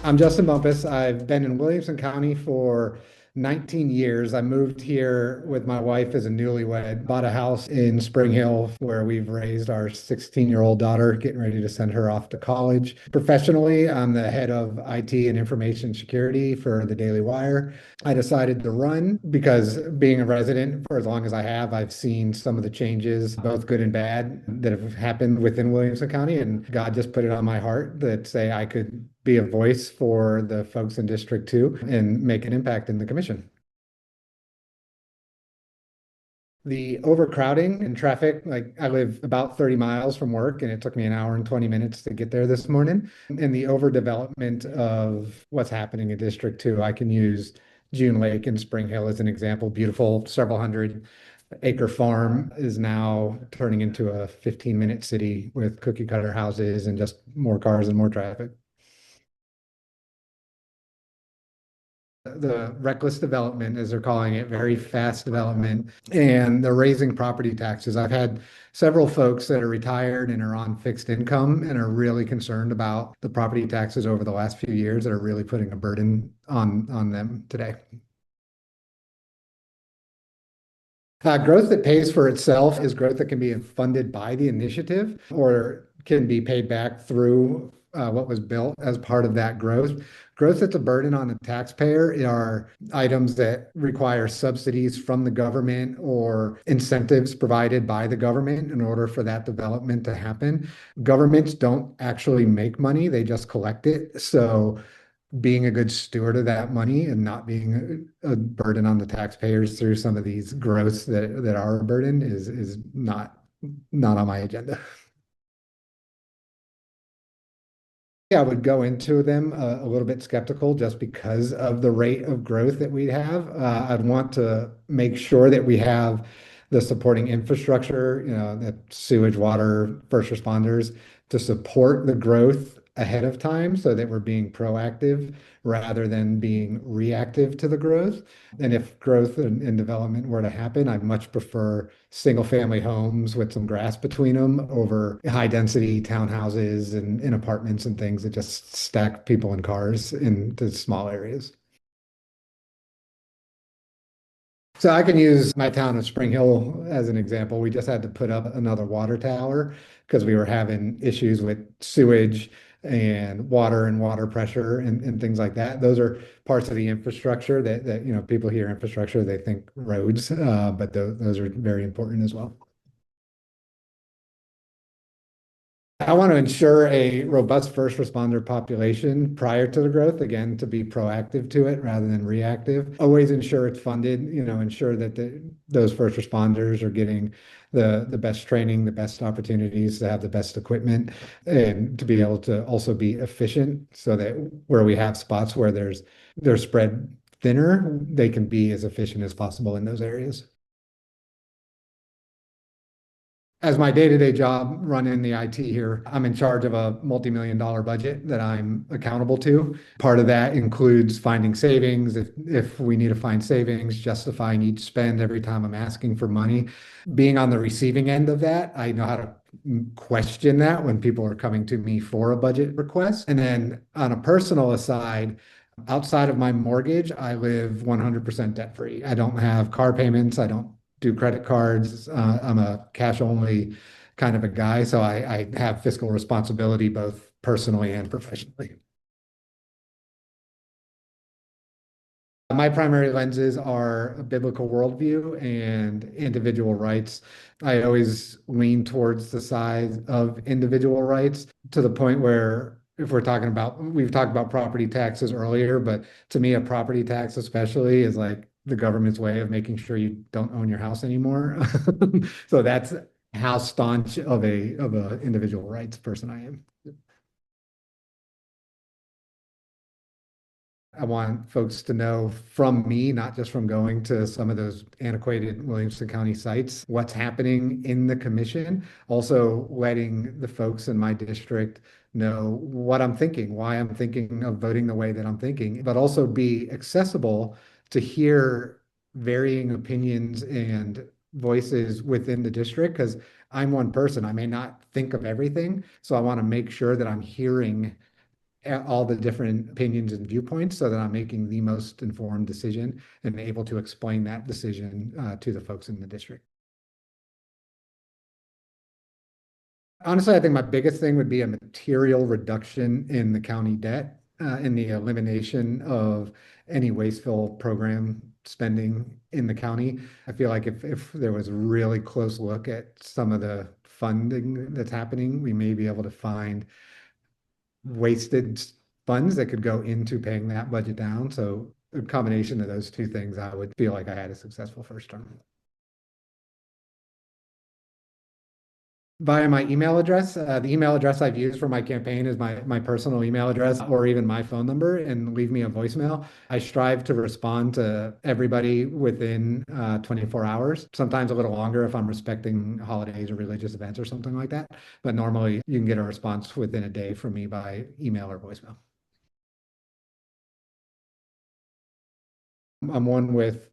I'm Justin Bumpus. I've been in Williamson County for 19 years. I moved here with my wife as a newlywed, bought a house in Spring Hill where we've raised our 16-year-old daughter, getting ready to send her off to college. Professionally, I'm the head of IT and information security for the Daily Wire. I decided to run because being a resident for as long as I have, I've seen some of the changes, both good and bad, that have happened within Williamson County. And God just put it on my heart that say I could be a voice for the folks in District 2 and make an impact in the commission. The overcrowding and traffic, like I live about 30 miles from work and it took me an hour and 20 minutes to get there this morning. And the overdevelopment of what's happening in District 2, I can use June Lake in Spring Hill as an example. Beautiful, several hundred acre farm is now turning into a 15-minute city with cookie cutter houses and just more cars and more traffic. The reckless development, as they're calling it, very fast development, and they're raising property taxes. I've had several folks that are retired and are on fixed income and are really concerned about the property taxes over the last few years that are really putting a burden on them today. Growth that pays for itself is growth that can be funded by the initiative or can be paid back through what was built as part of that growth. Growth that's a burden on the taxpayer are items that require subsidies from the government or incentives provided by the government in order for that development to happen. Governments don't actually make money, they just collect it. So being a good steward of that money and not being a burden on the taxpayers through some of these growths that are a burden is not on my agenda. Yeah, I would go into them a little bit skeptical just because of the rate of growth that we have. I'd want to make sure that we have the supporting infrastructure, that sewage, water, first responders to support the growth ahead of time so that we're being proactive rather than being reactive to the growth. And if growth and development were to happen, I'd much prefer single family homes with some grass between them over high density townhouses and apartments and things that just stack people and cars into small areas. So I can use my town of Spring Hill as an example. We just had to put up another water tower because we were having issues with sewage and water pressure and things like that. Those are parts of the infrastructure that people hear infrastructure, they think roads, but those are very important as well. I want to ensure a robust first responder population prior to the growth, again, to be proactive to it rather than reactive. Always ensure it's funded, ensure that those first responders are getting the best training, the best opportunities to have the best equipment, and to be able to also be efficient so that where we have spots where they're spread thinner, they can be as efficient as possible in those areas. As my day-to-day job running the IT here, I'm in charge of a multi-million-dollar budget that I'm accountable to. Part of that includes finding savings. If we need to find savings, justifying each spend every time I'm asking for money. Being on the receiving end of that, I know how to question that when people are coming to me for a budget request. And then on a personal aside, outside of my mortgage, I live 100% debt free. I don't have car payments. I don't do credit cards. I'm a cash only kind of a guy. So I have fiscal responsibility both personally and professionally. My primary lenses are a biblical worldview and individual rights. I always lean towards the side of individual rights to the point where if we've talked about property taxes earlier, but to me, a property tax especially is like the government's way of making sure you don't own your house anymore. So that's how staunch of a individual rights person I am. I want folks to know from me, not just from going to some of those antiquated Williamson County sites, what's happening in the commission. Also letting the folks in my district know what I'm thinking, why I'm thinking of voting the way that I'm thinking, but also be accessible to hear varying opinions and voices within the district because I'm one person. I may not think of everything. So I want to make sure that I'm hearing all the different opinions and viewpoints so that I'm making the most informed decision and able to explain that decision to the folks in the district. Honestly, I think my biggest thing would be a material reduction in the county debt, and the elimination of any wasteful program spending in the county. I feel like if there was a really close look at some of the funding that's happening, we may be able to find wasted funds that could go into paying that budget down. So a combination of those two things, I would feel like I had a successful first term. Via my email address. The email address I've used for my campaign is my personal email address or even my phone number, and leave me a voicemail. I strive to respond to everybody within 24 hours, sometimes a little longer if I'm respecting holidays or religious events or something like that. But normally you can get a response within a day from me by email or voicemail. I'm one with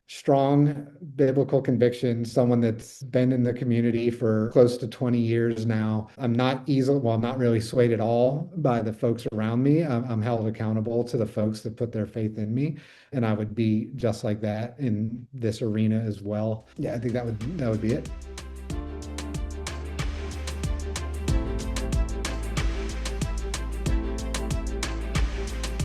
strong biblical convictions, someone that's been in the community for close to 20 years now. I'm not easily, well, not really swayed at all by the folks around me. I'm held accountable to the folks that put their faith in me, and I would be just like that in this arena as well. Yeah, I think that would be it.